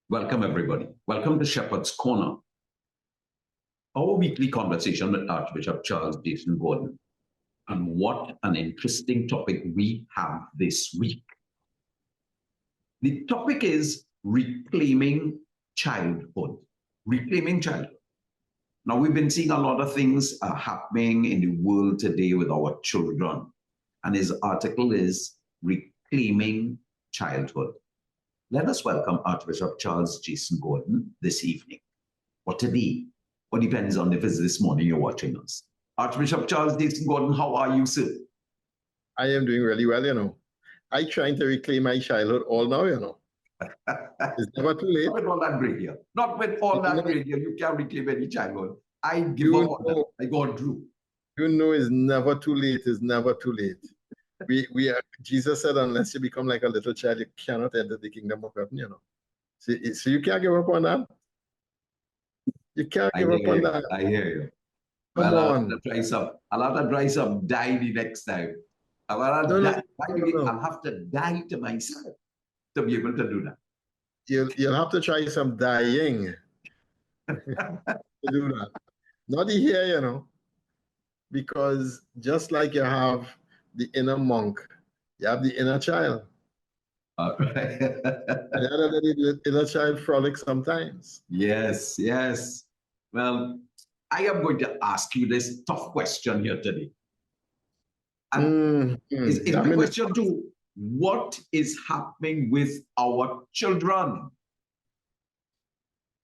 Welcome, everybody. Welcome to Shepherd's Corner, our weekly conversation with Archbishop Charles Jason Gordon. And what an interesting topic we have this week. The topic is reclaiming childhood. Reclaiming childhood. Now, we've been seeing a lot of things happening in the world today with our children. And his article is Reclaiming Childhood. Let us welcome Archbishop Charles Jason Gordon this evening, or today, or depends on if it's this morning you're watching us. Archbishop Charles Jason Gordon, how are you, sir? I am doing really well, I'm trying to reclaim my childhood all now, It's never too late. Not with all that gray hair. Not with all that gray hair. You can't reclaim any childhood. I give up on that. I got through. It's never too late. It's never too late. Jesus said, unless you become like a little child, you cannot enter the kingdom of heaven, So you can't give up on that. You can't give up on that. I hear you. Come well, on. I'll have to try some die the next time. I'll have to die to myself to be able to do that. You'll have to try some dying to do that. Not here, because just like you have the inner monk, you have the inner child. Right. The inner child frolic sometimes. Yes. Well, I am going to ask you this tough question here today. And my question to what is happening with our children?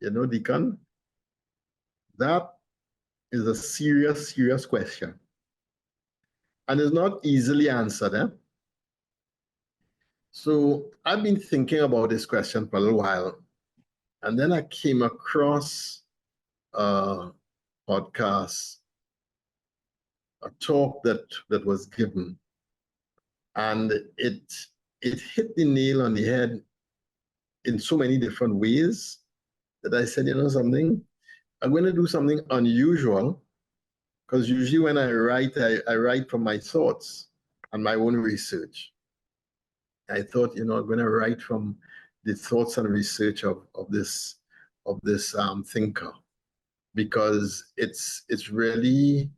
Deacon, that is a serious question. And it's not easily answered. So I've been thinking about this question for a little while. And then I came across a podcast, a talk that was given. And it hit the nail on the head in so many different ways that I said, something, I'm going to do something unusual, because usually when I write, I write from my thoughts and my own research. I thought, I'm going to write from the thoughts and research of this thinker, because it's really,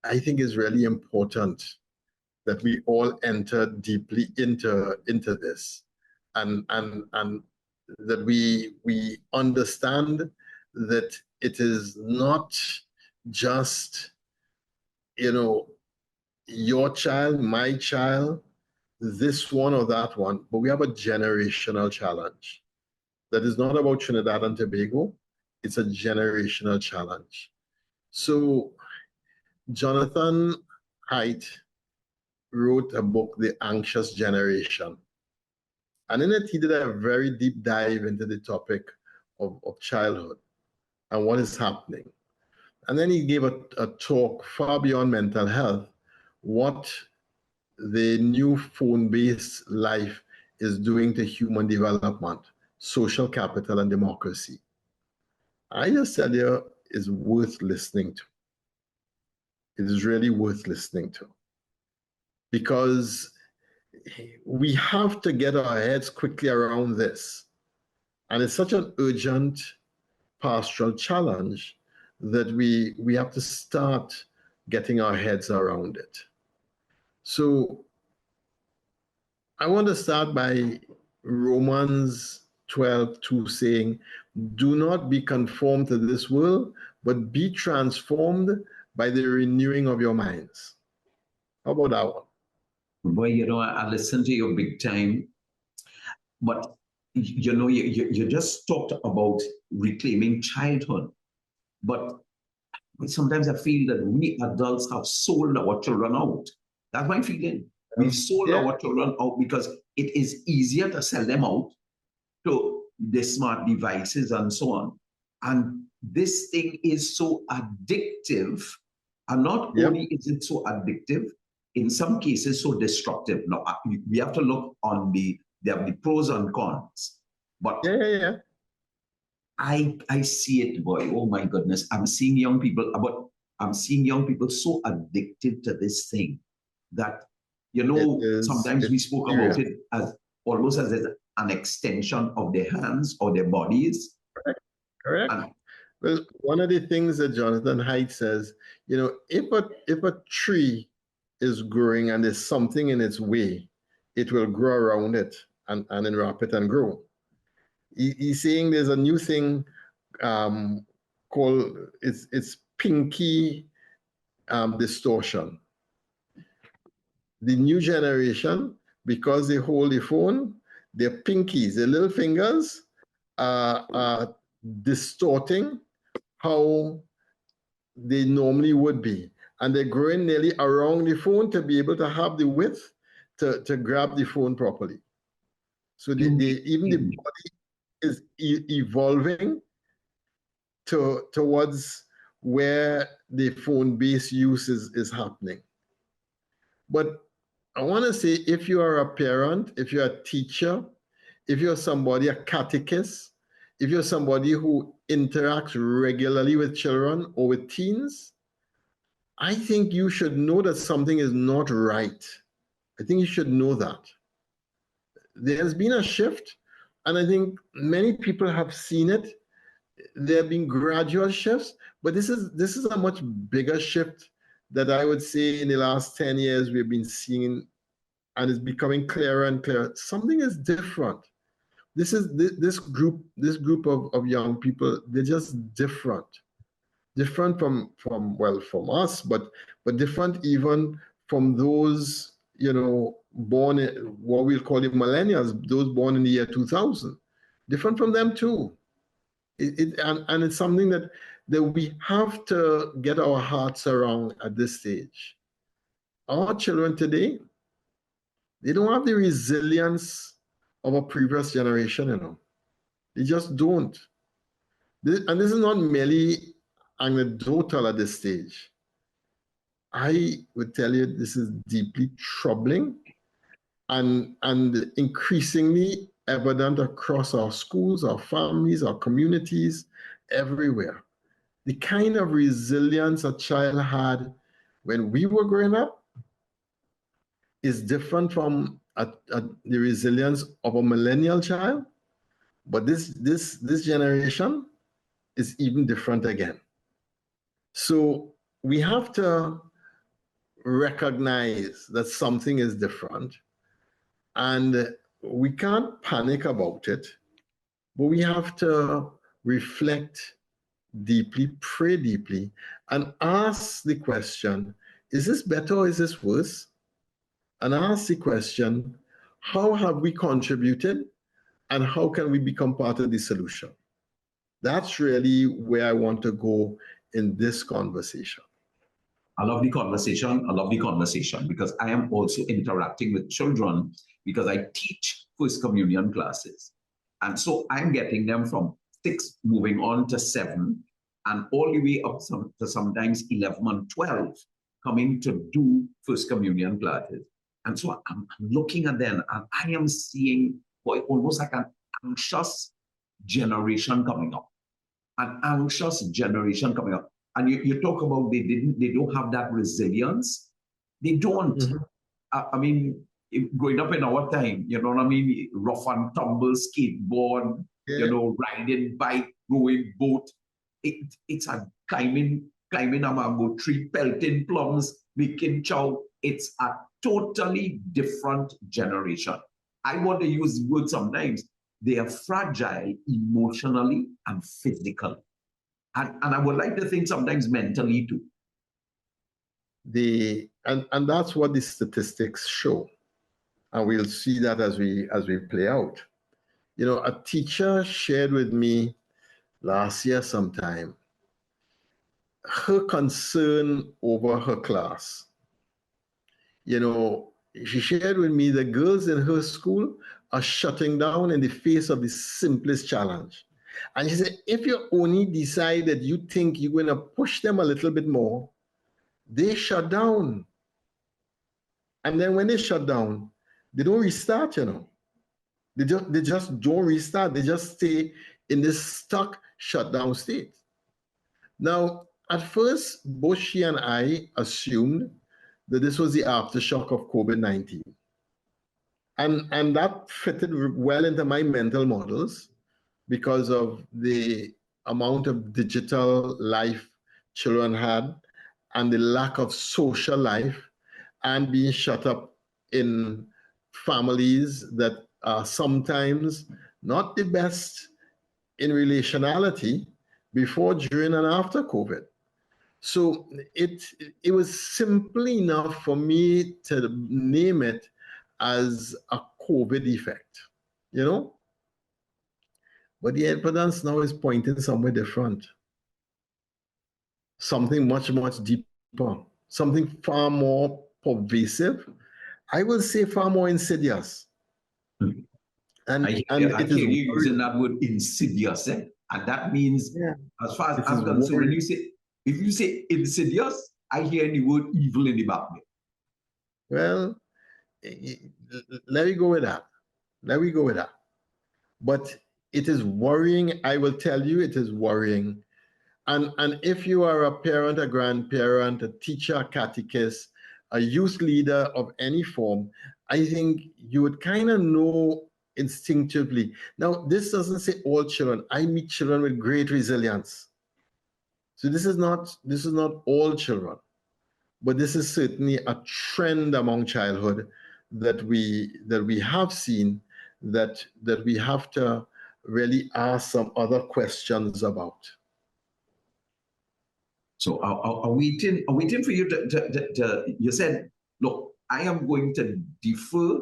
I think it's really important that we all enter deeply into this, and that we understand that it is not just your child, my child, this one or that one, but we have a generational challenge that is not about Trinidad and Tobago. It's a generational challenge. So Jonathan Haidt wrote a book, The Anxious Generation. And in it, he did a very deep dive into the topic of childhood and what is happening. And then he gave a talk far beyond mental health, what the new phone-based life is doing to human development, social capital, and democracy. I just tell you, it's worth listening to. It is really worth listening to. Because we have to get our heads quickly around this. And it's such an urgent pastoral challenge that we have to start getting our heads around it. So I want to start by Romans 12:2 saying, do not be conformed to this world, but be transformed by the renewing of your minds. How about that one? Boy, I listened to you big time, but you just talked about reclaiming childhood, but sometimes I feel that we adults have sold our children out. That's my feeling. We've sold our children out because it is easier to sell them out to the smart devices and so on. And this thing is so addictive, and not only is it so addictive, in some cases so destructive. Now, we have to look on the pros and cons. But I see it, boy. Oh my goodness. I'm seeing young people so addicted to this thing that, sometimes we spoke about it as almost as an extension of their hands or their bodies. Correct. Well, one of the things that Jonathan Haidt says, if a tree is growing and there's something in its way, it will grow around it and enwrap it and grow. He's saying there's a new thing called it's pinky distortion. The new generation, because they hold the phone, their pinkies, their little fingers are distorting how they normally would be. And they're growing nearly around the phone to be able to have the width to grab the phone properly. So even the body is evolving towards where the phone-based use is happening. But I want to say, if you are a parent, if you're a teacher, if you're somebody, a catechist, if you're somebody who interacts regularly with children or with teens, I think you should know that something is not right. I think you should know that. There's been a shift, and I think many people have seen it. There have been gradual shifts, but this is a much bigger shift that I would say in the last 10 years we've been seeing, and it's becoming clearer and clearer. Something is different. This group of young people, they're just different from us, but different even from those born in what we'll call the millennials, those born in the year 2000, different from them too. And it's something that we have to get our hearts around at this stage. Our children today, they don't have the resilience of a previous generation, They just don't. And this is not merely anecdotal at this stage. I would tell you this is deeply troubling and increasingly evident across our schools, our families, our communities, everywhere. The kind of resilience a child had when we were growing up is different from the resilience of a millennial child, but this generation is even different again. So we have to recognize that something is different, and we can't panic about it, but we have to reflect deeply, pray deeply, and ask the question, is this better or is this worse? And ask the question, how have we contributed and how can we become part of the solution? That's really where I want to go in this conversation. I love the conversation. I love the conversation because I am also interacting with children because I teach First Communion classes. And so I'm getting them from 6 moving on to 7 and all the way up to sometimes 11 and 12 coming to do First Communion classes. And so I'm looking at them and I am seeing almost like an anxious generation coming up. An anxious generation coming up. And you talk about they don't have that resilience. They don't. Mm-hmm. I mean, growing up in our time, you know what I mean? Rough and tumble, skateboard, riding bike, going boat. It's a climbing a mango tree, pelting plums, making chow. It's a totally different generation. I want to use the word sometimes. They are fragile emotionally and physically. And I would like to think sometimes mentally too. And that's what the statistics show. And we'll see that as we play out. A teacher shared with me last year sometime her concern over her class. She shared with me the girls in her school are shutting down in the face of the simplest challenge. And she said, if you only decide that you think you're going to push them a little bit more, they shut down. And then when they shut down, they don't restart, They just don't restart. They just stay in this stuck, shut down state. Now, at first, both she and I assumed that this was the aftershock of COVID-19. And that fitted well into my mental models because of the amount of digital life children had and the lack of social life and being shut up in families that are sometimes not the best in relationality before, during, and after COVID. So it was simple enough for me to name it as a COVID effect, you know? But the evidence now is pointing somewhere different. Something much, much deeper, something far more pervasive. I will say far more insidious. And I it is hear you using that word insidious, eh? And that means, as far as I'm concerned, when you say, if you say insidious, I hear the word evil in the background. Well, let me go with that. Let me go with that. But it is worrying. I will tell you, it is worrying. And if you are a parent, a grandparent, a teacher, a catechist, a youth leader of any form, I think you would kind of know instinctively. Now, this doesn't say all children. I meet children with great resilience. So this is not all children, but this is certainly a trend among childhood that we have seen that we have to really ask some other questions about. So are waiting for you to you said, look, I am going to defer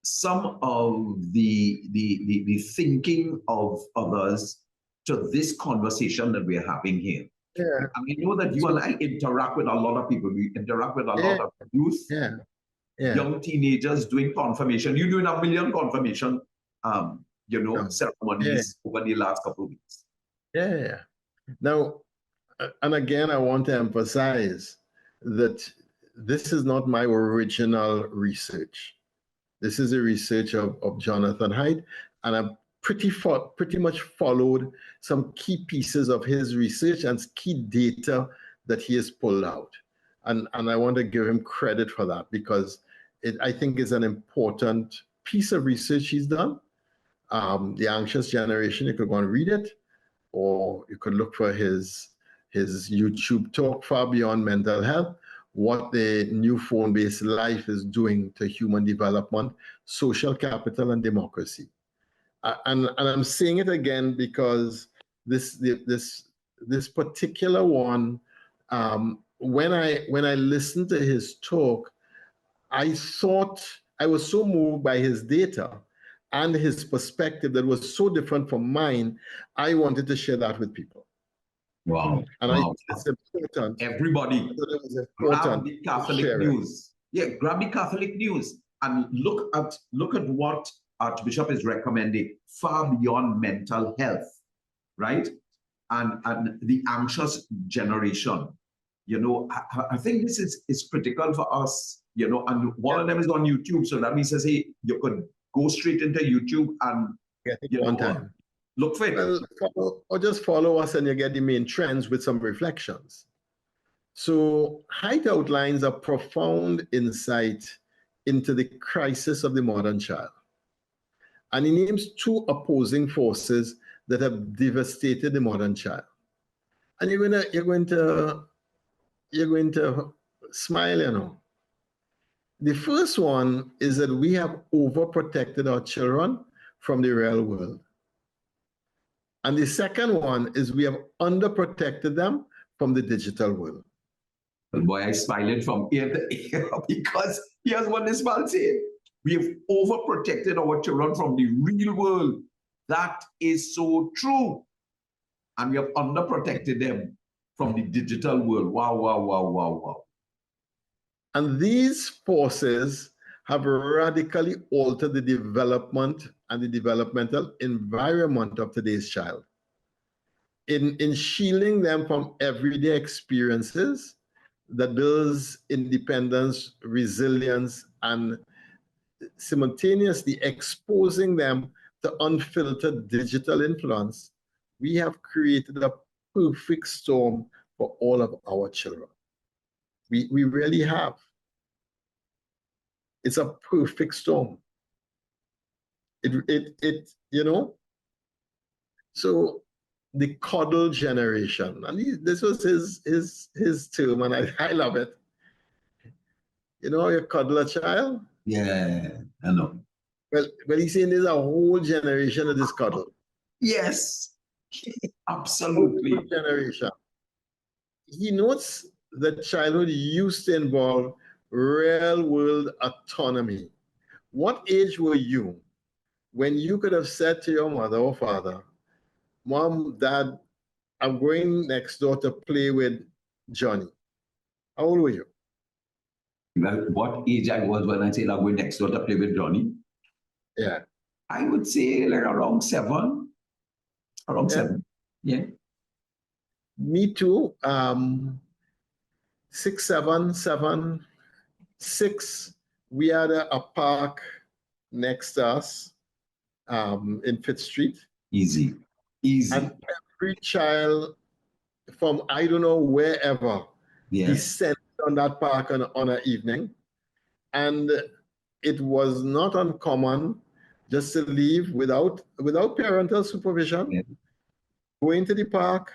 some of the thinking of others to this conversation that we're having here. Yeah. And we know that you and I interact with a lot of people. We interact with a lot of youth, young teenagers doing confirmation. You're doing 1 million confirmation, ceremonies over the last couple of weeks. Yeah. Now, and again, I want to emphasize that this is not my original research. This is a research of Jonathan Haidt, and I've pretty much followed some key pieces of his research and key data that he has pulled out. And I want to give him credit for that because I think it's an important piece of research he's done. The Anxious Generation, you could go and read it, or you could look for his YouTube talk, Far Beyond Mental Health, what the new phone-based life is doing to human development, social capital, and democracy. And I'm saying it again because this particular one, when I listened to his talk, I thought I was so moved by his data and his perspective that was so different from mine. I wanted to share that with people. Wow. And wow. I think it's important. Everybody, grab the Catholic news. Yeah, grab the Catholic news and look at what Archbishop is recommending, Far Beyond Mental Health, right? And the anxious generation. I think this is critical for us, and one of them is on YouTube. So that means, hey, you could go straight into YouTube and one time. Look for it. Well, or just follow us and you get the main trends with some reflections. So Haidt outlines a profound insight into the crisis of the modern child. And he names two opposing forces that have devastated the modern child. And you're going to smile, The first one is that we have overprotected our children from the real world. And the second one is we have underprotected them from the digital world. But boy, I smiling from ear to ear because here's what this man said. We have overprotected our children from the real world. That is so true. And we have underprotected them from the digital world. Wow, wow, wow, wow, wow. And these forces have radically altered the development and the developmental environment of today's child. In shielding them from everyday experiences that builds independence, resilience, and simultaneously exposing them to unfiltered digital influence, we have created a perfect storm for all of our children. We really have. It's a perfect storm. It you know, so the coddle generation, and this was his term, and I love it. You know, you cuddle a child. Yeah, I know. Well, he's saying there's a whole generation of this cuddle. Yes, Whole absolutely. generation. He notes that childhood used to involve real world autonomy. What age were you when you could have said to your mother or father, Mom, Dad, I'm going next door to play with Johnny? How old were you? Well, what age I was when I said I'm going next door to play with Johnny? Yeah. I would say like around 7. Around Yeah. 7. Yeah. Me too. 6, 7, 7, 6. We had a park next to us in Fifth Street. Easy. Easy. And every child from I don't know wherever Yeah. descended on that park on an evening. And it was not uncommon just to leave without parental supervision, Yeah. go into the park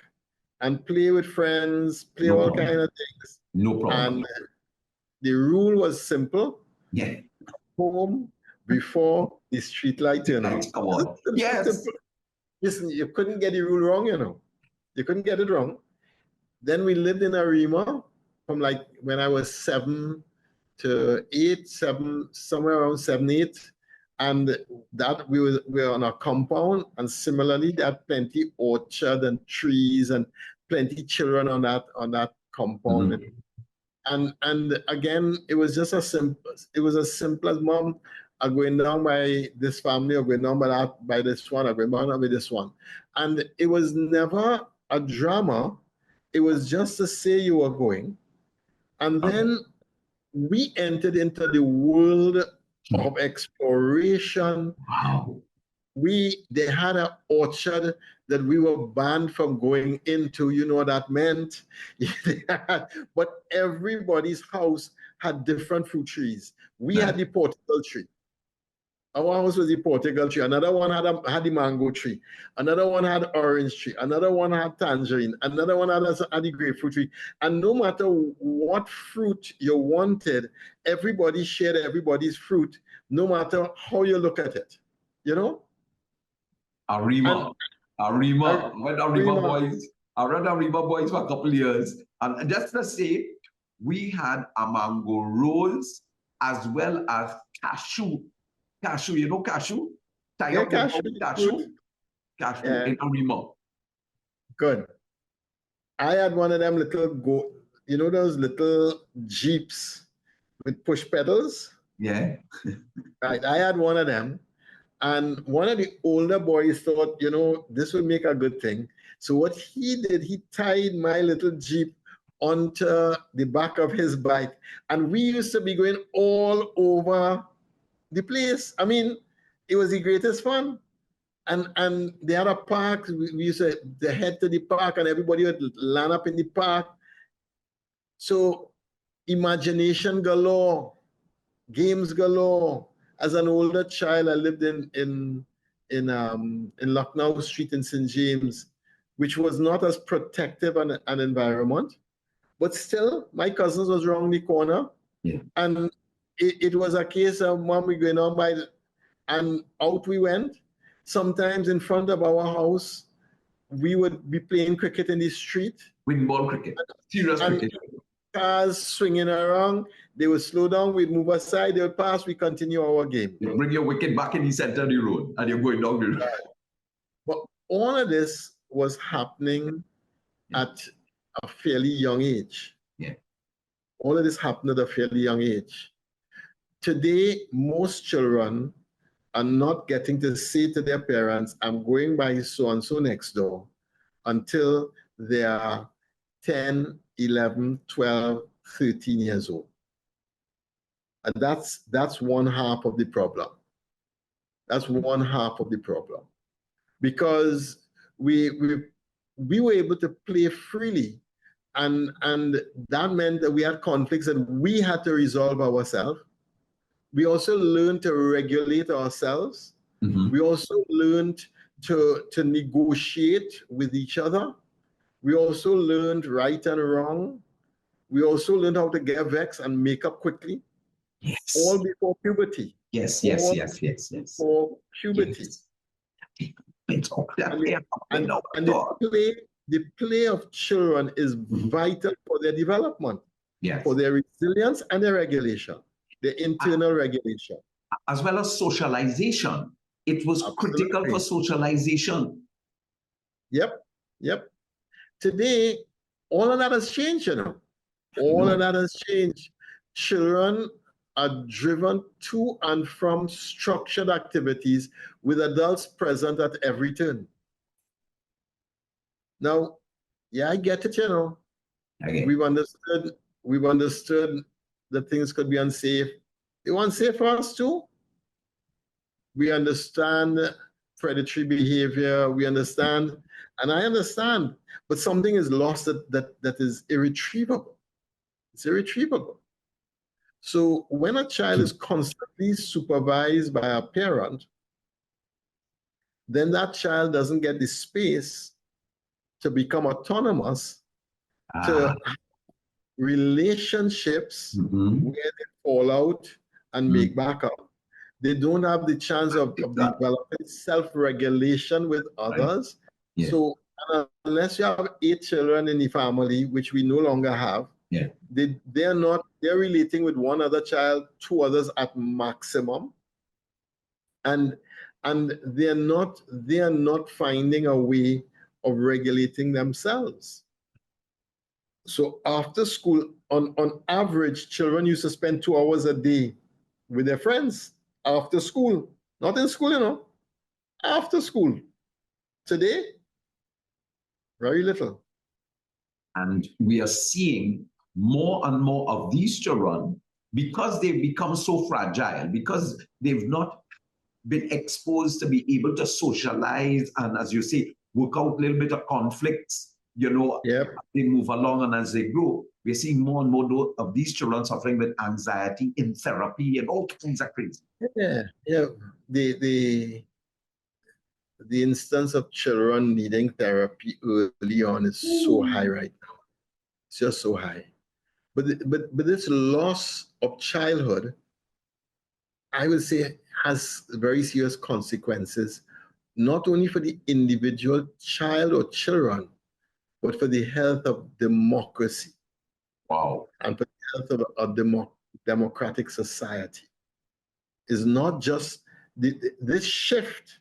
and play with friends, play No all problem. kind of things. No problem. And the rule was simple: Yeah. home before the street light turn on. Come on. Yes. Simple. Listen, you couldn't get the rule wrong, you know. You couldn't get it wrong. Then we lived in Arima from like when I was 7 to 8, 7, somewhere around 7, 8. And that we were on a compound, and similarly, there had plenty orchard and trees and plenty children on that compound. And again, it was just as simple as, Mom, I'm going down by this family, or going down by this one, or going down by this one. And it was never a drama. It was just to say you were going. And then we entered into the world of exploration. Wow. They had an orchard that we were banned from going into. You know what that meant? But everybody's house had different fruit trees. We had the Portugal tree. Our house was the Portugal tree. Another one had the mango tree. Another one had orange tree. Another one had tangerine. Another one had the grapefruit tree. And no matter what fruit you wanted, everybody shared everybody's fruit, no matter how you look at it. You know? Arima. Arima. When Arima boys, I ran Arima boys for a couple of years. And just to say, we had a mango rolls as well as cashew. Cashew, you know cashew? Cashew. Cashew in Arima. Good. I had one of them little those little Jeeps with push pedals? Yeah. Right. I had one of them. And one of the older boys thought, this would make a good thing. So what he did, he tied my little Jeep onto the back of his bike. And we used to be going all over the place. I mean, it was the greatest fun. And they had a park. We used to head to the park, and everybody would line up in the park. So imagination galore, games galore. As an older child, I lived in Lucknow Street in St. James, which was not as protective an environment, but still, my cousins was around the corner, and it was a case of, Mom, we going on by, and out we went. Sometimes in front of our house, we would be playing cricket in the street. Wing ball cricket, serious cricket. Cars swinging around, they would slow down, we'd move aside, they would pass, we continue our game. You bring your wicket back in the center of the road, and you're going down the road. But all of this was happening at a fairly young age. Yeah. All of this happened at a fairly young age. Today, most children are not getting to say to their parents, I'm going by so-and-so next door, until they are 10, 11, 12, 13 years old. And that's one half of the problem. That's one half of the problem. Because we were able to play freely, and that meant that we had conflicts that we had to resolve ourselves. We also learned to regulate ourselves. Mhm. We also learned to negotiate with each other. We also learned right and wrong. We also learned how to get vexed and make up quickly. Yes. All before puberty. Yes. All before puberty. Yes. It's all that And the play of children is vital for their development, yes. for their resilience and their regulation, their internal regulation. As well as socialization. It was critical for socialization. Yep. Today, all of that has changed, you know. All of that has changed. Children are driven to and from structured activities with adults present at every turn. Now, yeah, I get it, you know. Okay. We've understood that things could be unsafe. They want safe for us too. We understand predatory behavior. We understand, and I understand, but something is lost that is irretrievable. It's irretrievable. So when a child is constantly supervised by a parent, then that child doesn't get the space to become autonomous, to relationships where they fall out and make back up. They don't have the chance of developing self-regulation with others. Right. Yeah. So unless you have 8 children in the family, which we no longer have, yeah, they're relating with one other child, 2 others at maximum. And they're not finding a way of regulating themselves. So after school, on average, children used to spend 2 hours a day with their friends after school. Not in school, you know, after school. Today, very little. And we are seeing more and more of these children, because they've become so fragile, because they've not been exposed to be able to socialize and, as you say, work out a little bit of conflicts, you know, yep, as they move along and as they grow. We're seeing more and more of these children suffering with anxiety in therapy and all kinds of crazy. Yeah. The instance of children needing therapy early on is so high right now. It's just so high. But this loss of childhood, I would say, has very serious consequences, not only for the individual child or children, but for the health of democracy. Wow. And for the health of a democratic society. Is not just, this shift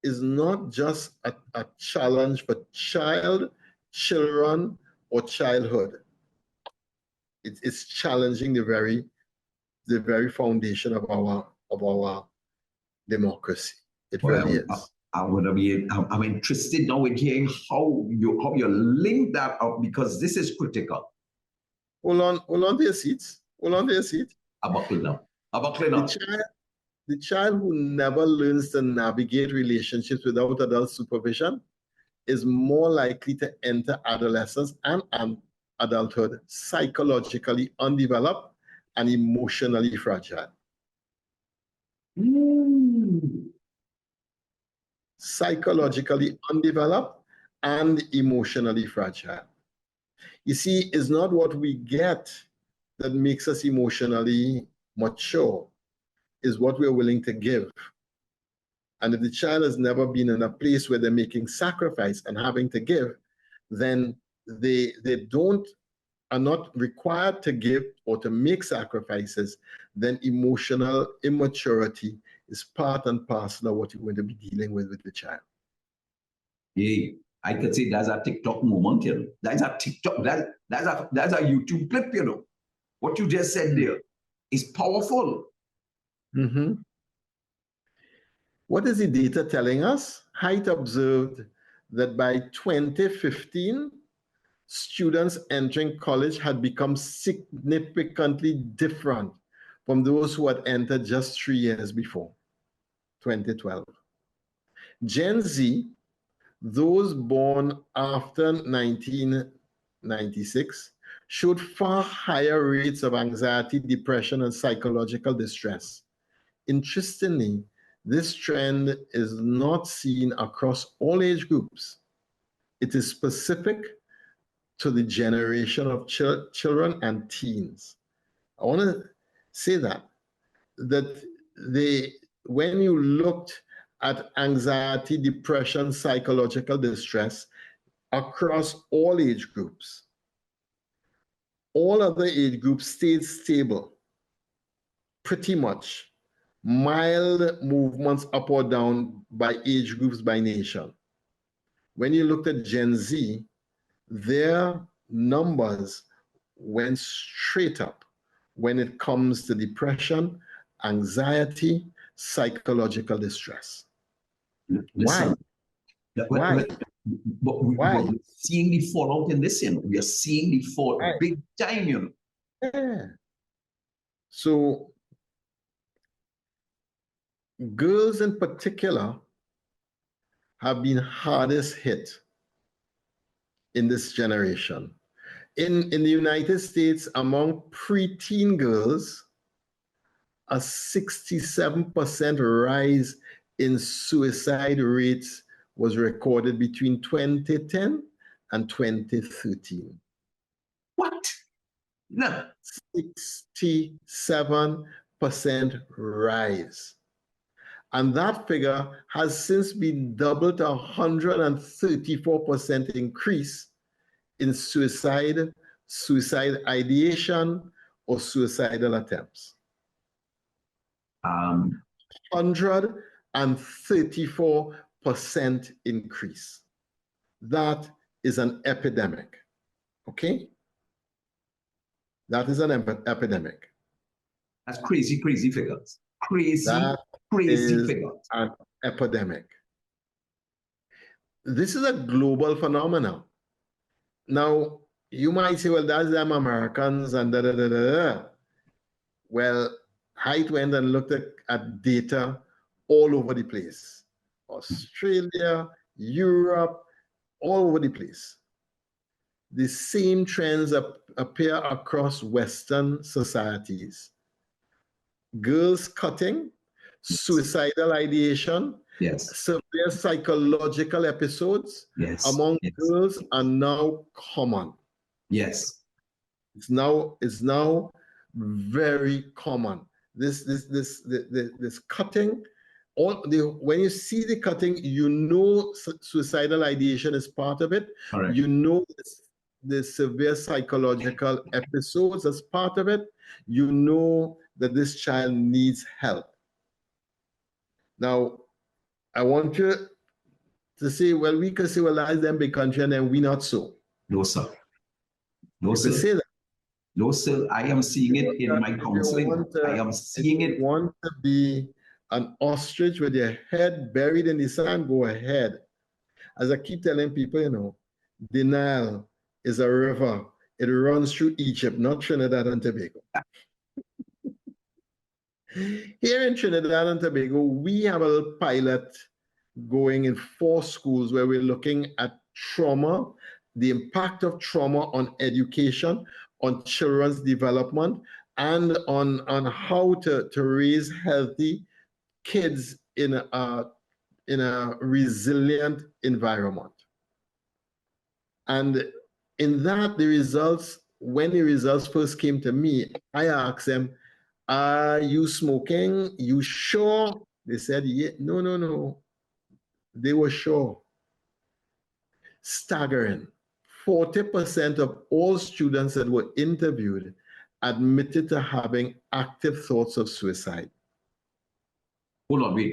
is not just a challenge for children, or childhood. It's challenging the very foundation of our democracy. It really is. I'm interested now in hearing how you link that up, because this is critical. Hold on to your seats. Hold on to your seat. I buckle now. The child who never learns to navigate relationships without adult supervision is more likely to enter adolescence and adulthood psychologically undeveloped and emotionally fragile. Psychologically undeveloped and emotionally fragile. You see, it's not what we get that makes us emotionally mature, is what we're willing to give. And if the child has never been in a place where they're making sacrifice and having to give, then they are not required to give or to make sacrifices, then emotional immaturity is part and parcel of what you're going to be dealing with the child. Yeah, I could say that's a TikTok moment, you know. That's a TikTok, that's a YouTube clip, you know. What you just said there is powerful. Mm-hmm. What is the data telling us? Height observed that by 2015, students entering college had become significantly different from those who had entered just 3 years before, 2012. Gen Z, those born after 1996, showed far higher rates of anxiety, depression, and psychological distress. Interestingly, this trend is not seen across all age groups. It is specific to the generation of children and teens. I want to say that when you looked at anxiety, depression, psychological distress across all age groups, all other age groups stayed stable, pretty much. Mild movements up or down by age groups, by nation. When you looked at Gen Z, their numbers went straight up when it comes to depression, anxiety, psychological distress. Listen, Why? But Why? we're seeing the fallout in this, we are seeing the fallout big time, Yeah. So girls in particular have been hardest hit in this generation. In the United States, among preteen girls, a 67% rise in suicide rates was recorded between 2010 and 2013. What? No. 67% rise. And that figure has since been doubled to 134% increase in suicide ideation, or suicidal attempts. 134% increase. That is an epidemic. Okay? That is an epidemic. That's crazy, crazy figures. Crazy figures. An epidemic. This is a global phenomenon. Now, you might say, well, that's them Americans and da da da da da. Well, I went and looked at data all over the place. Australia, Europe, all over the place. The same trends appear across Western societies. Girls cutting, suicidal ideation, severe psychological episodes among girls are now common. Yes. It's now very common. This cutting, when you see the cutting, you know suicidal ideation is part of it. Correct. You know the severe psychological episodes as part of it. You know that this child needs help. Now, I want you to say, well, we can say, well, that's them big country, and then we not so. No, sir. No, you sir. Say that. No, sir. I am seeing it in my counseling. I am seeing it. If you want to be an ostrich with your head buried in the sand, go ahead. As I keep telling people, the Nile is a river. It runs through Egypt, not Trinidad and Tobago. Here in Trinidad and Tobago, we have a little pilot going in 4 schools where we're looking at trauma, the impact of trauma on education, on children's development, and on how to raise healthy kids in a resilient environment. And in that, when the results first came to me, I asked them, are you smoking? You sure? They said, yeah. No. They were sure. Staggering. 40% of all students that were interviewed admitted to having active thoughts of suicide. Hold on, wait.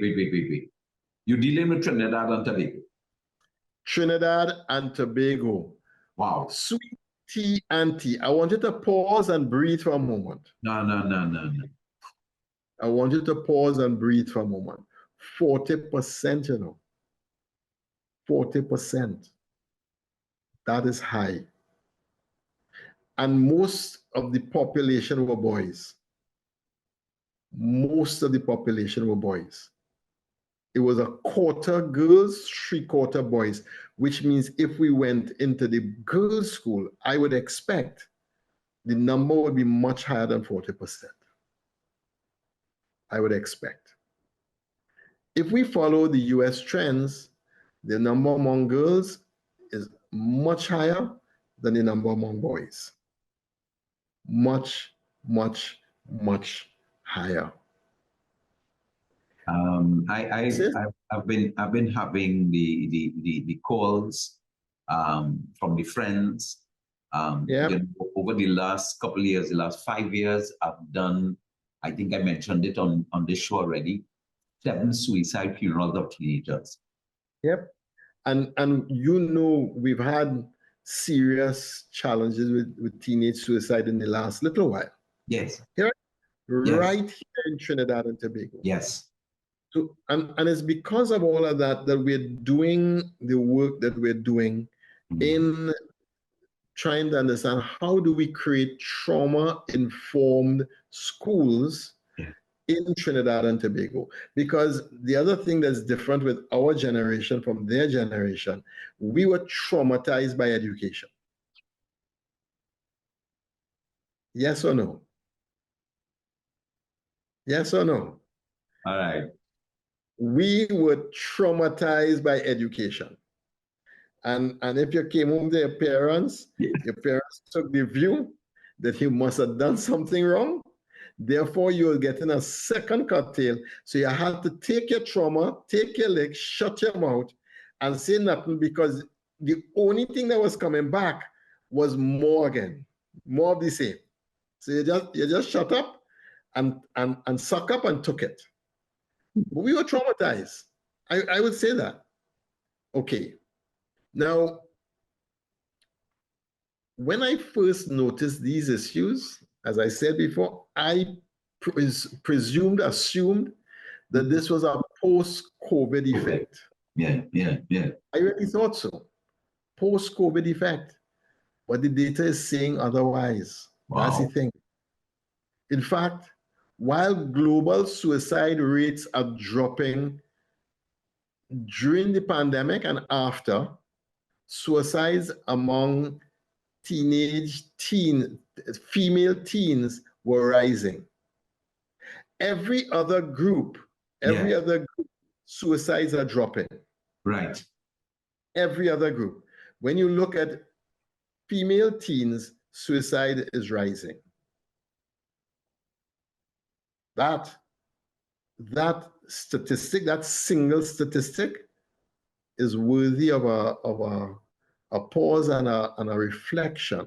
You're dealing with Trinidad and Tobago? Trinidad and Tobago. Wow. Sweet tea and tea. I want you to pause and breathe for a moment. No. I want you to pause and breathe for a moment. 40%, 40%. That is high. And most of the population were boys. Most of the population were boys. It was a quarter girls, 3/4 boys, which means if we went into the girls' school, I would expect the number would be much higher than 40%. I would expect. If we follow the US trends, the number among girls is much higher than the number among boys. Much, much, much higher. I've been having the calls from the friends. Yeah. You know, over the last couple of years, the last 5 years, I've done, I think I mentioned it on this show already, 7 suicide funerals of teenagers. Yep. And you know, we've had serious challenges with teenage suicide in the last little while. Yes. Here, Yes. right here in Trinidad and Tobago. Yes. So, and it's because of all of that that we're doing the work that we're doing in trying to understand how do we create trauma-informed schools in Trinidad and Tobago. Because the other thing that's different with our generation from their generation, we were traumatized by education. Yes or no? Yes or no? All right. We were traumatized by education. And if you came home to your parents, your parents took the view that you must have done something wrong. Therefore, you were getting a second cocktail. So you had to take your trauma, take your leg, shut your mouth, and say nothing, because the only thing that was coming back was more again, more of the same. So you just shut up and suck up and took it. But we were traumatized. I would say that. Okay. Now, when I first noticed these issues, as I said before, I assumed that this was a post-COVID effect. Yeah. I really thought so. Post-COVID effect. But the data is saying otherwise. Wow. That's the thing. In fact, while global suicide rates are dropping during the pandemic and after, suicides among female teens were rising. Every other group, suicides are dropping. Right. Every other group. When you look at female teens, suicide is rising. That statistic, that single statistic, is worthy of a pause and a reflection.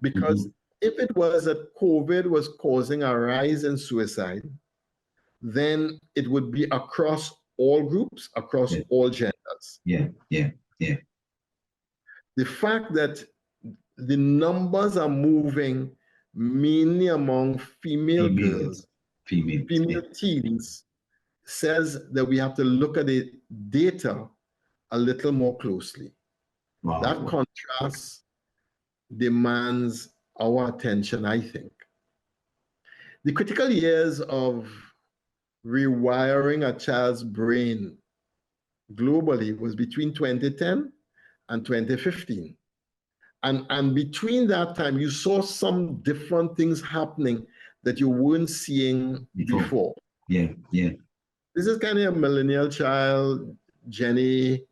Because if it was that COVID was causing a rise in suicide, then it would be across all groups, across all genders. Yeah. The fact that the numbers are moving mainly among female girls, female teens, says that we have to look at the data a little more closely. Wow. That contrast demands our attention, I think. The critical years of rewiring a child's brain globally was between 2010 and 2015. And between that time, you saw some different things happening that you weren't seeing before. Yeah. This is kind of a millennial child, Jenny.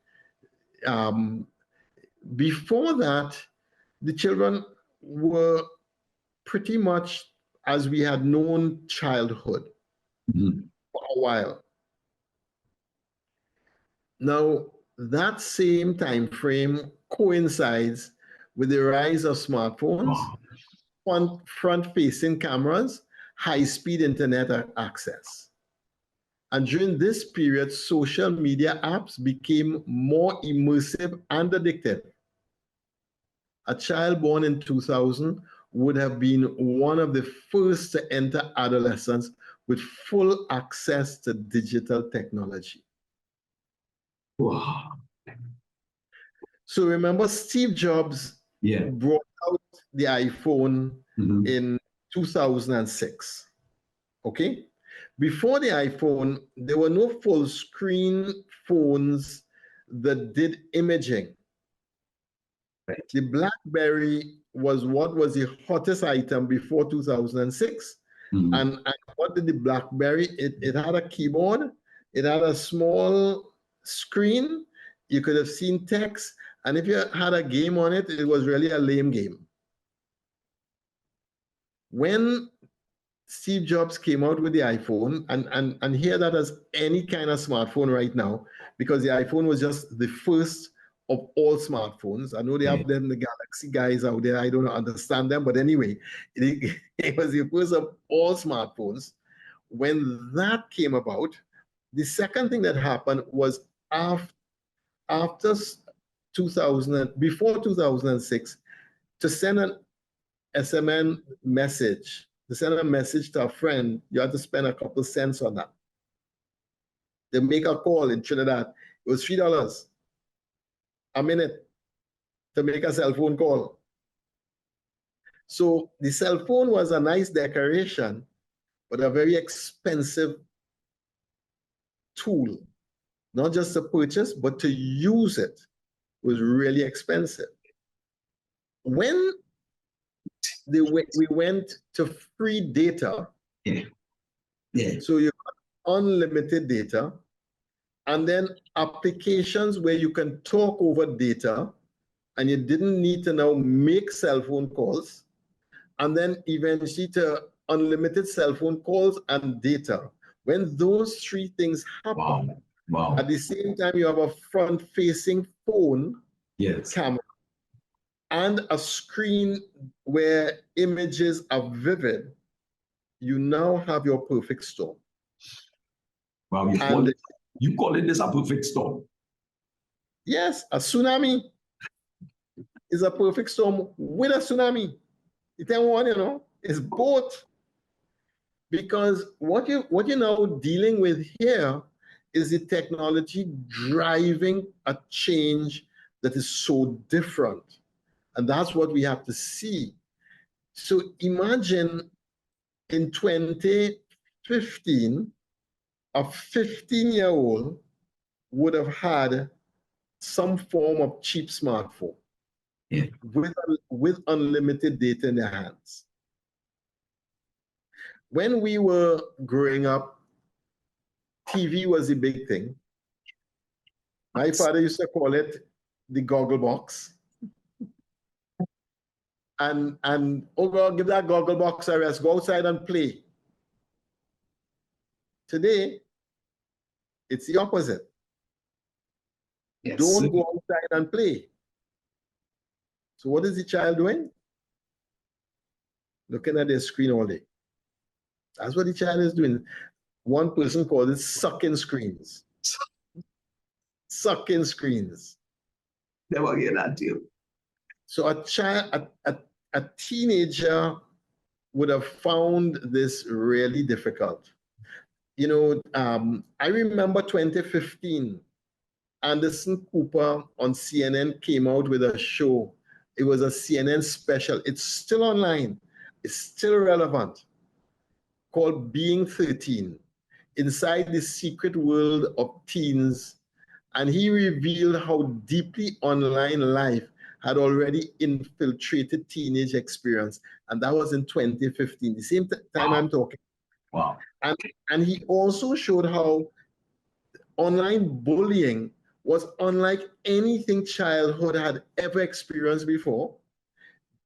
Before that, the children were pretty much as we had known childhood for a while. Now, that same time frame coincides with the rise of smartphones, front-facing cameras, high-speed internet access. And during this period, social media apps became more immersive and addictive. A child born in 2000 would have been one of the first to enter adolescence with full access to digital technology. Wow. So remember, Steve Jobs brought out the iPhone in 2006. Okay? Before the iPhone, there were no full screen phones that did imaging. Right. The BlackBerry was what was the hottest item before 2006. And what did the BlackBerry? It had a keyboard, it had a small screen, you could have seen text, and if you had a game on it, it was really a lame game. When Steve Jobs came out with the iPhone, and hear that as any kind of smartphone right now, because the iPhone was just the first of all smartphones. I know they have them, the Galaxy guys out there, I don't understand them, but anyway, it was the first of all smartphones. When that came about, the second thing that happened was after 2000, before 2006, to send an SMN message, to send a message to a friend, you had to spend a couple cents on that. To make a call in Trinidad, it was $3 a minute to make a cell phone call. So the cell phone was a nice decoration, but a very expensive tool, not just to purchase, but to use it was really expensive. When we went to free data, so you got unlimited data, and then applications where you can talk over data, and you didn't need to now make cell phone calls, and then eventually to unlimited cell phone calls and data. When those three things happen, at the same time you have a front-facing phone camera and a screen where images are vivid, you now have your perfect storm. Wow, you call it this a perfect storm? Yes, a tsunami is a perfect storm with a tsunami. It's one, you know, it's both. Because what you're now dealing with here is the technology driving a change that is so different. And that's what we have to see. So imagine in 2015, a 15-year-old would have had some form of cheap smartphone with unlimited data in their hands. When we were growing up, TV was a big thing. My father used to call it the goggle box. And oh God, give that goggle box a rest, go outside and play. Today, it's the opposite. Don't go outside and play. So what is the child doing? Looking at their screen all day. That's what the child is doing. One person called it sucking screens. Sucking screens. Never hear that deal. So a teenager would have found this really difficult. You know, I remember 2015, Anderson Cooper on CNN came out with a show. It was a CNN special. It's still online. It's still relevant. Called Being 13, Inside the Secret World of Teens. And he revealed how deeply online life had already infiltrated teenage experience. And that was in 2015, the same time I'm talking. Wow. And he also showed how online bullying was unlike anything childhood had ever experienced before.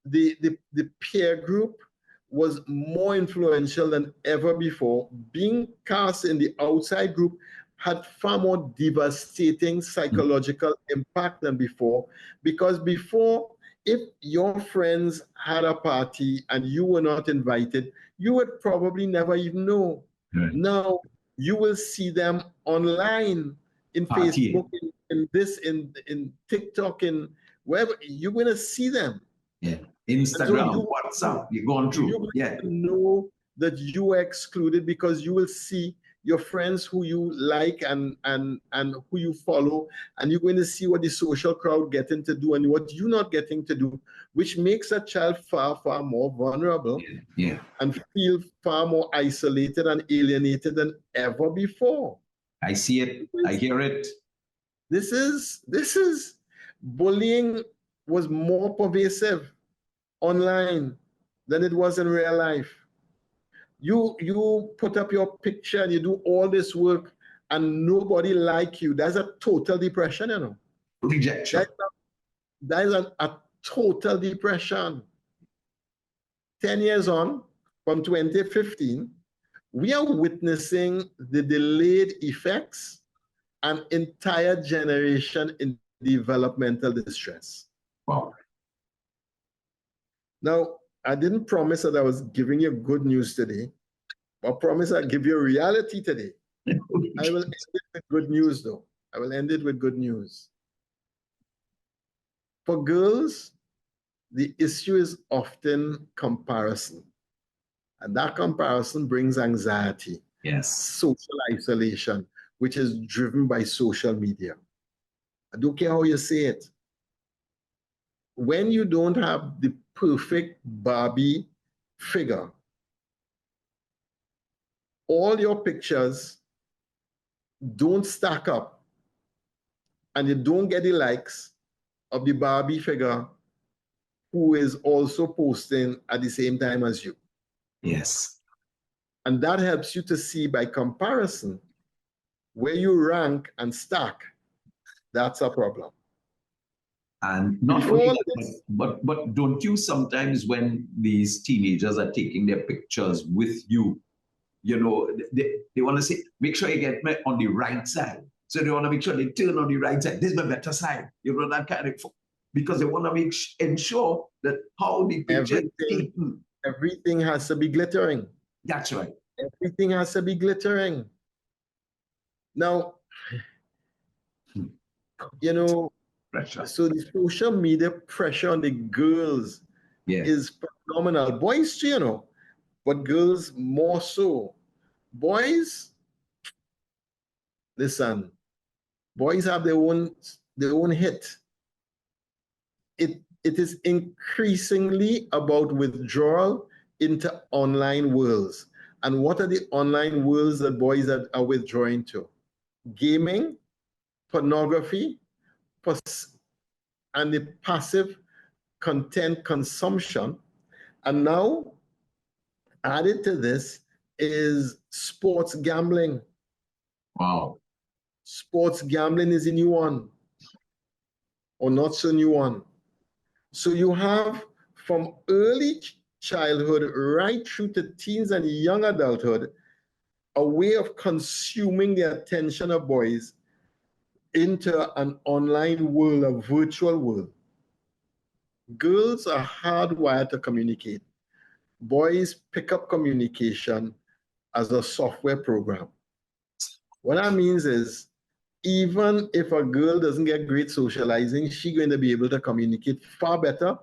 The peer group was more influential than ever before. Being cast in the outside group had far more devastating psychological impact than before, because before, if your friends had a party and you were not invited, you would probably never even know. Right. Now, you will see them online, in Facebook, in TikTok, in wherever, you're going to see them. Yeah. Instagram, so WhatsApp, you're going through. You know that you are excluded, because you will see your friends who you like and who you follow, and you're going to see what the social crowd getting to do and what you're not getting to do, which makes a child far, far more vulnerable and feel far more isolated and alienated than ever before. I see it. I hear it. This is bullying was more pervasive online than it was in real life. You put up your picture and you do all this work and nobody like you. That's a total depression, you know. Rejection. That is a total depression. 10 years on, from 2015, we are witnessing the delayed effects an entire generation in developmental distress. Wow. Now, I didn't promise that I was giving you good news today, but I promise I'll give you reality today. I will end it with good news, though. I will end it with good news. For girls, the issue is often comparison. And that comparison brings anxiety. Yes. Social isolation, which is driven by social media. I don't care how you say it. When you don't have the perfect Barbie figure, all your pictures don't stack up and you don't get the likes of the Barbie figure who is also posting at the same time as you. Yes. And that helps you to see by comparison where you rank and stack. That's a problem. And not only that, but don't you sometimes, when these teenagers are taking their pictures with you, you know, they want to say, make sure you get me on the right side. So they want to make sure they turn on the right side. This is my better side. You know, that kind of, because they want to ensure that how the picture is taken. Everything has to be glittering. That's right. Everything has to be glittering. Now, you know, pressure. So the social media pressure on the girls is phenomenal. Boys too, you know, but girls more so. Boys, listen, boys have their own hit. It is increasingly about withdrawal into online worlds. And what are the online worlds that boys are withdrawing to? Gaming, pornography, and the passive content consumption. And now, added to this is sports gambling. Wow. Sports gambling is a new one, or not so new one. So you have from early childhood right through to teens and young adulthood, a way of consuming the attention of boys into an online world, a virtual world. Girls are hardwired to communicate. Boys pick up communication as a software program. What that means is, even if a girl doesn't get great socializing, she's going to be able to communicate far better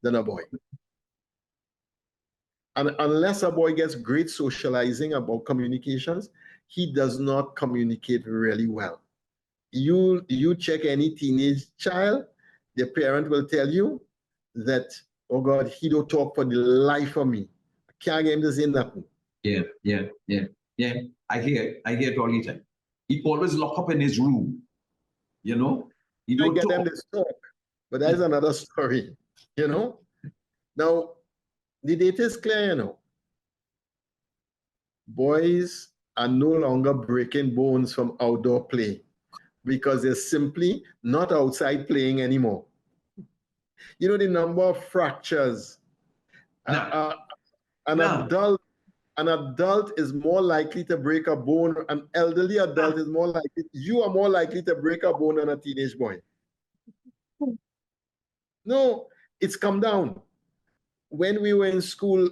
than a boy. And unless a boy gets great socializing about communications, he does not communicate really well. You check any teenage child, the parent will tell you that, oh God, he don't talk for the life of me. I can't get him to say nothing. Yeah. I hear it all the time. He always lock up in his room, you know. He don't get talk. them to talk, but that's another story, you know. Now, the data is clear, you know. Boys are no longer breaking bones from outdoor play because they're simply not outside playing anymore. You know the number of fractures. An adult is more likely to break a bone. An elderly adult is more likely. You are more likely to break a bone than a teenage boy. No, it's come down. When we were in school,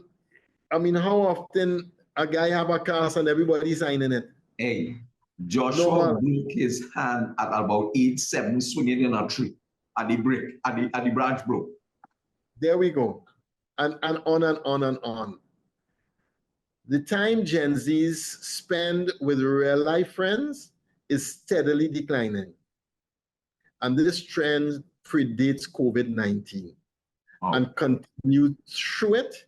I mean, how often a guy have a cast and everybody signing it? Hey, Joshua broke his hand at about 8'7", swinging in a tree, and the branch broke. There we go, and on and on and on. The time Gen Zs spend with real life friends is steadily declining, and this trend predates COVID-19 and continued through it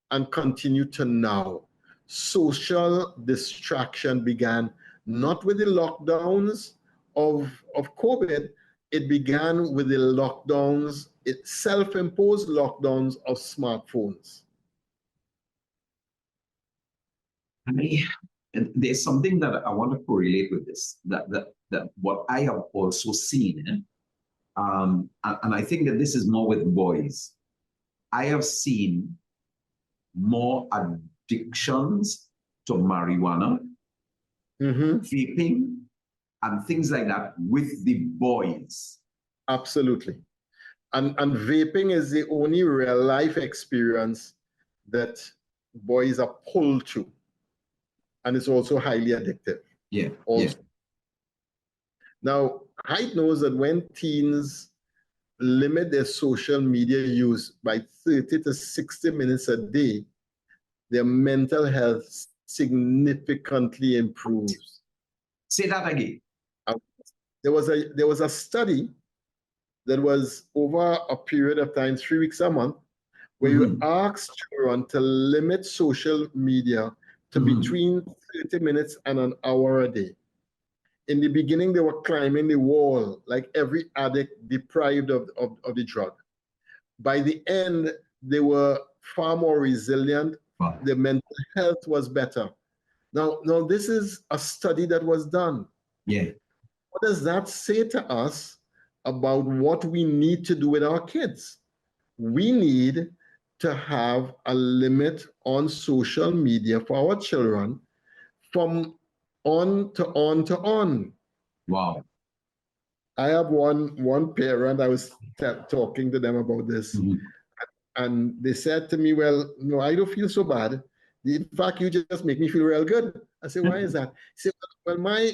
and continue to now. Social distraction began not with the lockdowns of COVID, it began with the lockdowns self-imposed lockdowns of smartphones. There's something that I want to correlate with this, that what I have also seen, and I think that this is more with boys. I have seen more addictions to marijuana, vaping, and things like that with the boys. Absolutely. And vaping is the only real life experience that boys are pulled to. And it's also highly addictive. Yeah. Also. Yeah. Now, Height knows that when teens limit their social media use by 30 to 60 minutes a day, their mental health significantly improves. Say that again. There was a study that was over a period of time, 3 weeks a month, where you asked children to limit social media to between 30 minutes and an hour a day. In the beginning, they were climbing the wall like every addict deprived of the drug. By the end, they were far more resilient. Wow. Their mental health was better. Now, this is a study that was done. Yeah. What does that say to us about what we need to do with our kids? We need to have a limit on social media for our children from on to on to on. Wow. I have one parent, I was talking to them about this, and they said to me, well, no, I don't feel so bad. In fact, you just make me feel real good. I said, why is that? He said, well, my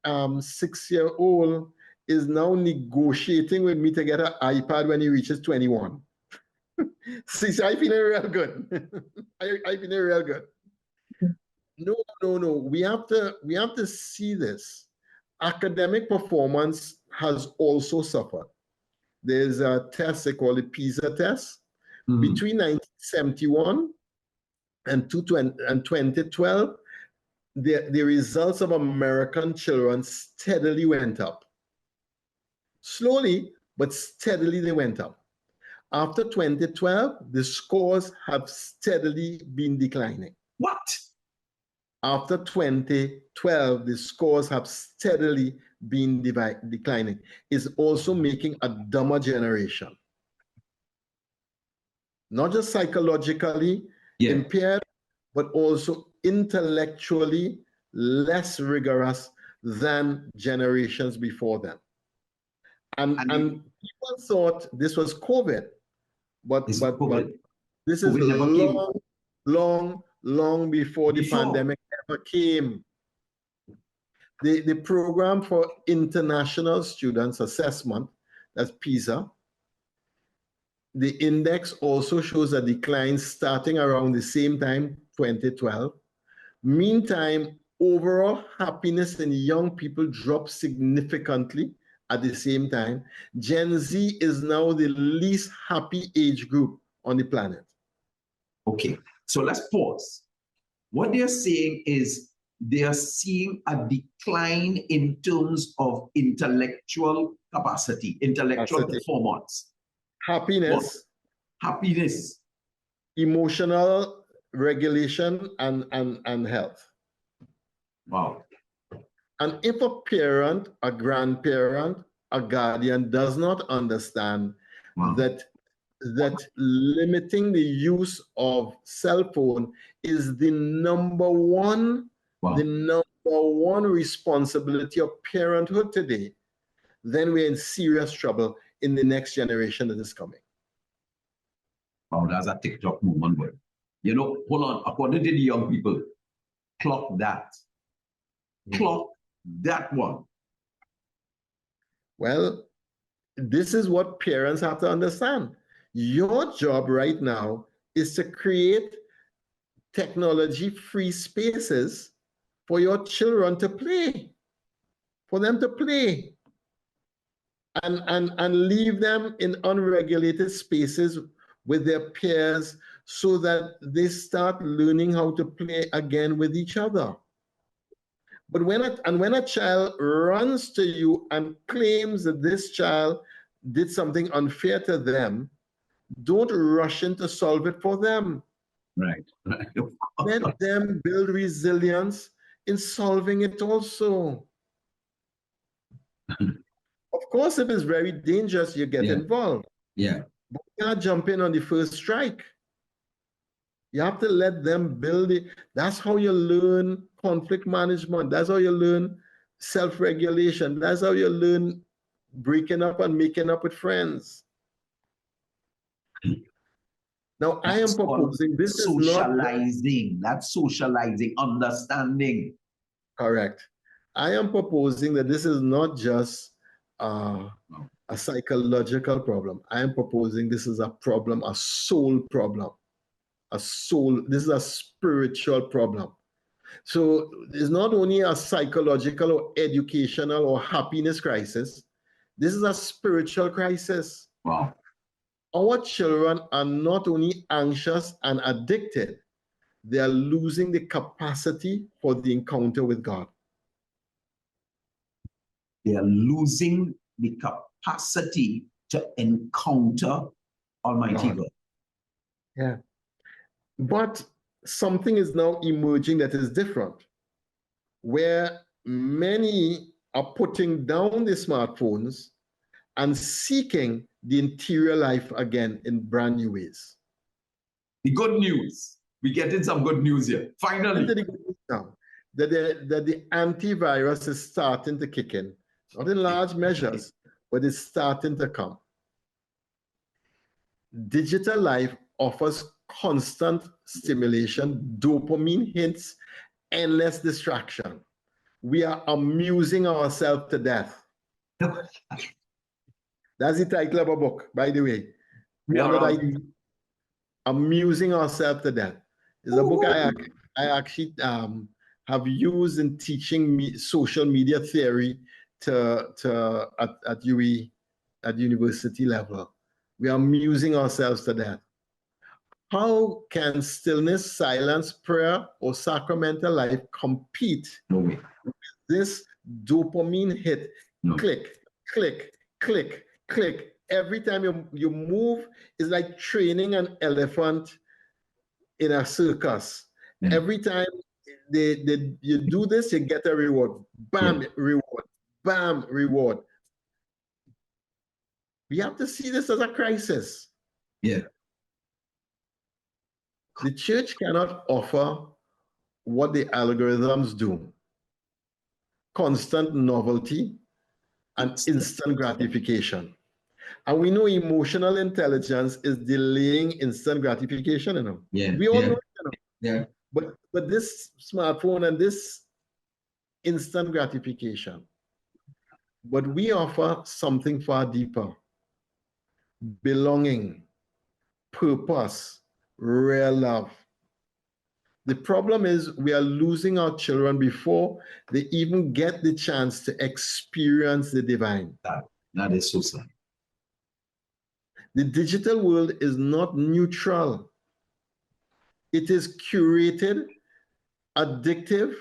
6-year-old is now negotiating with me to get an iPad when he reaches 21. See, so I feel real good. I feel real good. No. We have to see this. Academic performance has also suffered. There's a test they call the PISA test. Between 1971 and 2012, the results of American children steadily went up. Slowly, but steadily they went up. After 2012, the scores have steadily been declining. What? After 2012, the scores have steadily been declining. It's also making a dumber generation. Not just psychologically impaired, but also intellectually less rigorous than generations before them. And people thought this was COVID, but this is long before the pandemic ever came. The program for international students assessment, that's PISA, the index also shows a decline starting around the same time, 2012. Meantime, overall happiness in young people dropped significantly at the same time. Gen Z is now the least happy age group on the planet. Okay, so let's pause. What they're saying is they are seeing a decline in terms of intellectual capacity, intellectual performance. Happiness. Happiness. Emotional regulation and health. Wow. And if a parent, a grandparent, a guardian does not understand that limiting the use of cell phone is the number one responsibility of parenthood today, then we're in serious trouble in the next generation that is coming. Wow, that's a TikTok movement, but you know, hold on, according to the young people, clock that. Clock that one. Well, this is what parents have to understand. Your job right now is to create technology-free spaces for your children to play, for them to play, and leave them in unregulated spaces with their peers so that they start learning how to play again with each other. But when a child runs to you and claims that this child did something unfair to them, don't rush in to solve it for them. Right. Let them build resilience in solving it also. Of course, if it's very dangerous, you get involved. Yeah. But you can't jump in on the first strike. You have to let them build it. That's how you learn conflict management. That's how you learn self-regulation. That's how you learn breaking up and making up with friends. Now, I am proposing this is not socializing. That's socializing, understanding. correct. I am proposing that this is not just a psychological problem. I am proposing this is a problem, a soul problem. This is a spiritual problem. So it's not only a psychological or educational or happiness crisis. This is a spiritual crisis. Wow. Our children are not only anxious and addicted, they are losing the capacity for the encounter with God. They are losing the capacity to encounter Almighty God. Yeah. But something is now emerging that is different, where many are putting down the smartphones and seeking the interior life again in brand new ways. The good news. We're getting some good news here. Finally. Now, that the antivirus is starting to kick in, not in large measures, but it's starting to come. Digital life offers constant stimulation, dopamine hits, endless distraction. We are amusing ourselves to death. That's the title of a book, by the way. We are amusing ourselves to death. It's a book I actually have used in teaching social media theory at UE, at university level. We are amusing ourselves to death. How can stillness, silence, prayer, or sacramental life compete with this dopamine hit? Click, click, click, click. Every time you move, it's like training an elephant in a circus. Every time you do this, you get a reward. Bam, reward. Bam, reward. We have to see this as a crisis. Yeah. The church cannot offer what the algorithms do. Constant novelty and instant gratification. And we know emotional intelligence is delaying instant gratification, you know. Yeah. We all know it, you know. Yeah. But this smartphone and this instant gratification. But we offer something far deeper. Belonging, purpose, real love. The problem is we are losing our children before they even get the chance to experience the divine. That is so sad. The digital world is not neutral. It is curated, addictive,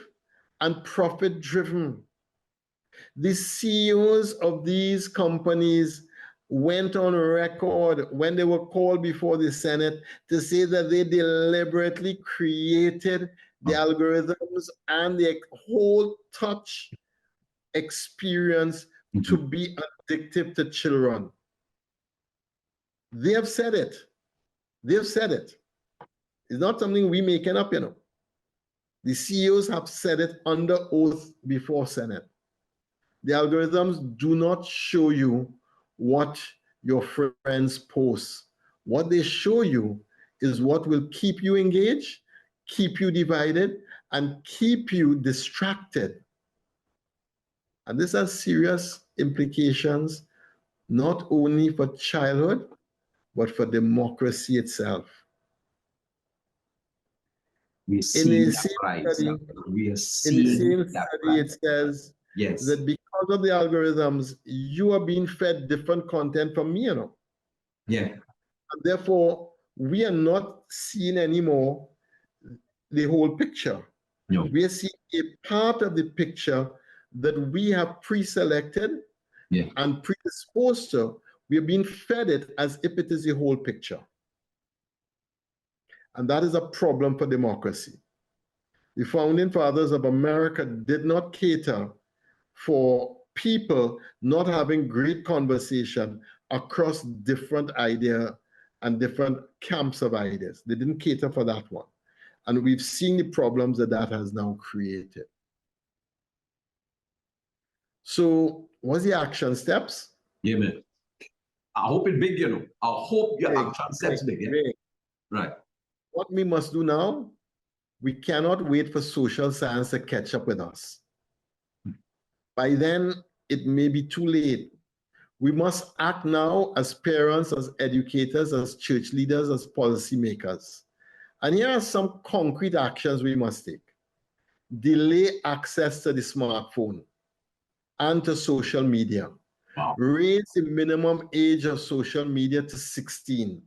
and profit-driven. The CEOs of these companies went on record when they were called before the Senate to say that they deliberately created the algorithms and the whole touch experience to be addictive to children. They have said it. They have said it. It's not something we making up, you know. The CEOs have said it under oath before Senate. The algorithms do not show you what your friends post. What they show you is what will keep you engaged, keep you divided, and keep you distracted. And this has serious implications, not only for childhood, but for democracy itself. We In the same study, it says that because of the algorithms, you are being fed different content from me, you know. Yeah. And therefore, we are not seeing anymore the whole picture. No. We are seeing a part of the picture that we have pre-selected and predisposed to. We are being fed it as if it is the whole picture. And that is a problem for democracy. The founding fathers of America did not cater for people not having great conversation across different ideas and different camps of ideas. They didn't cater for that one. And we've seen the problems that that has now created. So what's the action steps? Yeah, man. I hope it's big, you know. I hope your action steps big. Yeah? Right. What we must do now, we cannot wait for social science to catch up with us. By then, it may be too late. We must act now as parents, as educators, as church leaders, as policymakers. And here are some concrete actions we must take. Delay access to the smartphone and to social media. Wow. Raise the minimum age of social media to 16.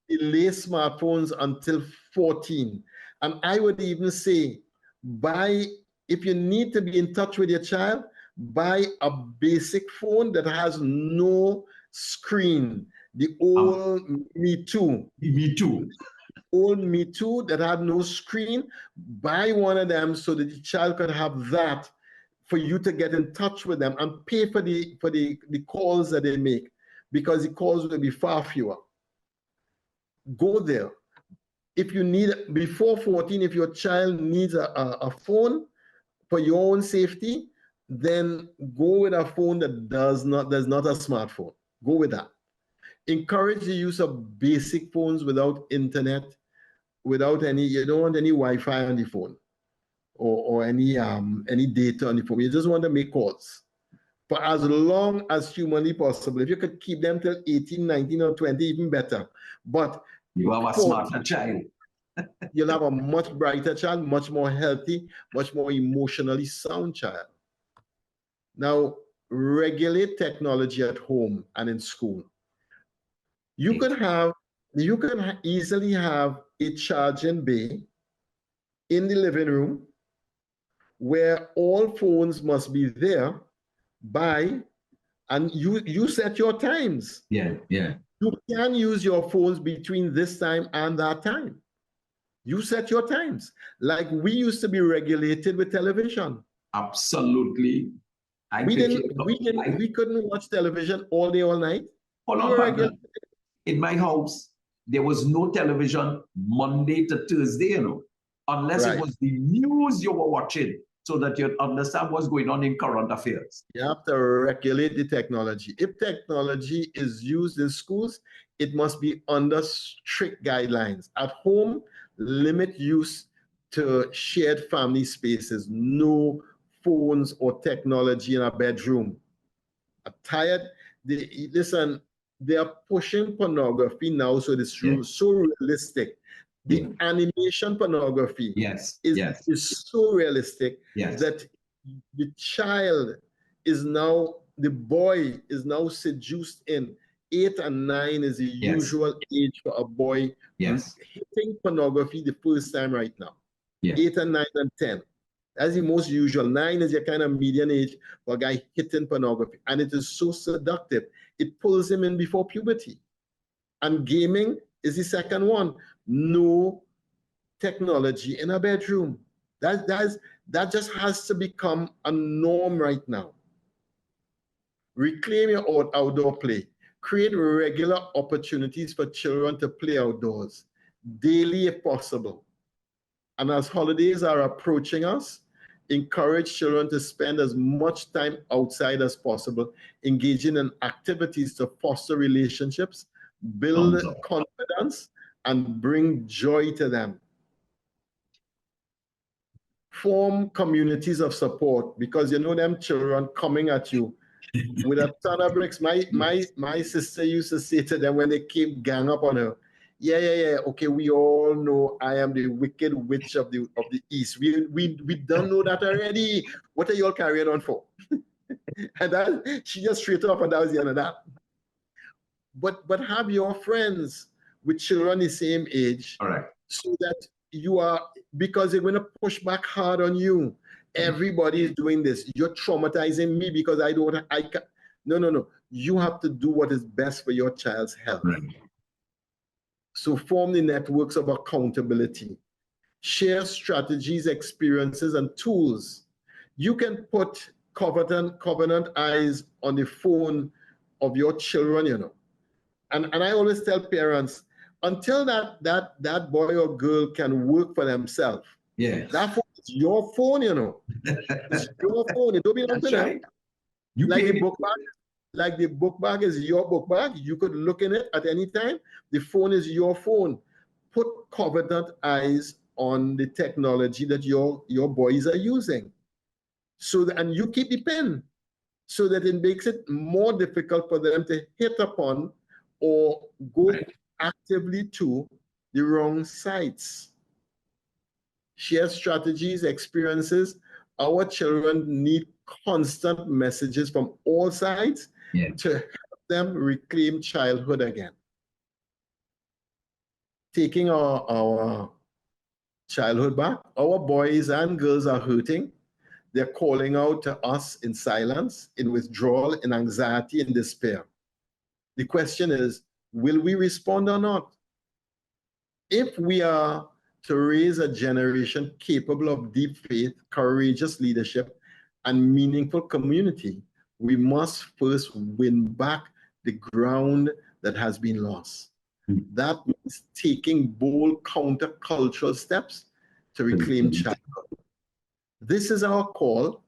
Delay smartphones until 14. And I would even say, if you need to be in touch with your child, buy a basic phone that has no screen. The old Me Too. Me Too. Old Me Too that had no screen. Buy one of them so that the child could have that for you to get in touch with them and pay for the calls that they make, because the calls will be far fewer. Go there. If you need, before 14, if your child needs a phone for your own safety, then go with a phone that's not a smartphone. Go with that. Encourage the use of basic phones without internet, without any, you don't want any Wi-Fi on the phone or any data on the phone. You just want to make calls for as long as humanly possible. If you could keep them till 18, 19, or 20, even better. But you have a smarter child. You'll have a much brighter child, much more healthy, much more emotionally sound child. Now, regulate technology at home and in school. You can easily have a charging bay in the living room where all phones must be there and you set your times. Yeah. You can use your phones between this time and that time. You set your times. Like we used to be regulated with television. Absolutely. We couldn't watch television all day, all night. In my house, there was no television Monday to Thursday, you know, unless it was the news you were watching, so that you'd understand what's going on in current affairs. You have to regulate the technology. If technology is used in schools, it must be under strict guidelines. At home, limit use to shared family spaces. No phones or technology in a bedroom. I'm tired. Listen, they are pushing pornography now, so it's so realistic. The animation pornography is so realistic that the child is now, the boy is now seduced in. 8 and 9 is the usual age for a boy hitting pornography the first time right now. 8 and 9 and 10. That's the most usual. 9 is your kind of median age for a guy hitting pornography. And it is so seductive. It pulls him in before puberty. And gaming is the second one. No technology in a bedroom. That just has to become a norm right now. Reclaim your outdoor play. Create regular opportunities for children to play outdoors, daily if possible. And as holidays are approaching us, encourage children to spend as much time outside as possible, engaging in activities to foster relationships, build confidence, and bring joy to them. Form communities of support, because you know them children coming at you with a ton of bricks. My sister used to say to them when they came gang up on her, yeah, okay, we all know I am the wicked witch of the East. We don't know that already. What are you all carrying on for? And that, she just straight up, and that was the end of that. But have your friends with children the same age, so that you are, because they're going to push back hard on you. Everybody is doing this. You're traumatizing me because no. you have to do what is best for your child's health. Right. So form the networks of accountability. Share strategies, experiences, and tools. You can put covenant eyes on the phone of your children, you know. And I always tell parents, until that boy or girl can work for themselves, Yes. that phone is your phone, you know. It's your phone. It don't belong to them. Right. You Like pay the book bag, like the book bag is your book bag. You could look in it at any time. The phone is your phone. Put covenant eyes on the technology that your boys are using. So that, and you keep the pen so that it makes it more difficult for them to hit upon or go actively to the wrong sites. Share strategies, experiences. Our children need constant messages from all sides to help them reclaim childhood again. Taking our childhood back, our boys and girls are hurting. They're calling out to us in silence, in withdrawal, in anxiety, in despair. The question is, will we respond or not? If we are to raise a generation capable of deep faith, courageous leadership, and meaningful community, we must first win back the ground that has been lost. That means taking bold countercultural steps to reclaim childhood. This is our call.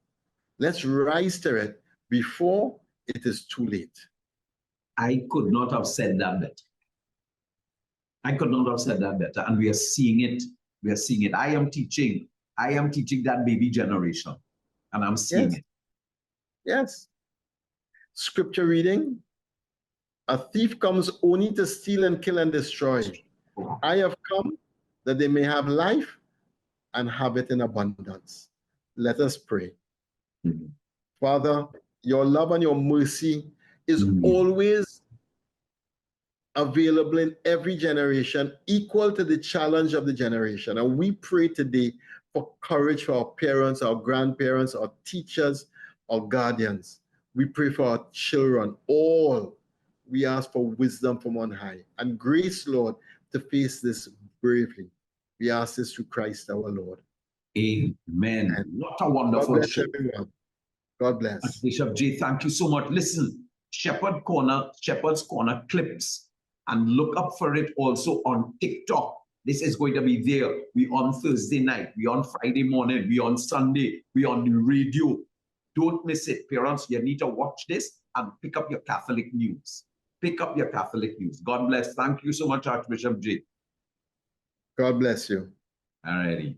Let's rise to it before it is too late. I could not have said that better. I could not have said that better. And we are seeing it. We are seeing it. I am teaching that baby generation. And I'm seeing it. Yes. Scripture reading. A thief comes only to steal and kill and destroy. I have come that they may have life and have it in abundance. Let us pray. Father, your love and your mercy is always available in every generation, equal to the challenge of the generation. And we pray today for courage for our parents, our grandparents, our teachers, our guardians. We pray for our children, all. We ask for wisdom from on high and grace, Lord, to face this bravely. We ask this through Christ our Lord. Amen. What a wonderful God bless show. everyone. God bless. Archbishop J, thank you so much. Listen, Shepherd's Corner clips, and look up for it also on TikTok. This is going to be there. We on Thursday night, we on Friday morning, we on Sunday, we on the radio. Don't miss it. Parents, you need to watch this and pick up your Catholic news. Pick up your Catholic news. God bless. Thank you so much, Archbishop J. God bless you. All righty.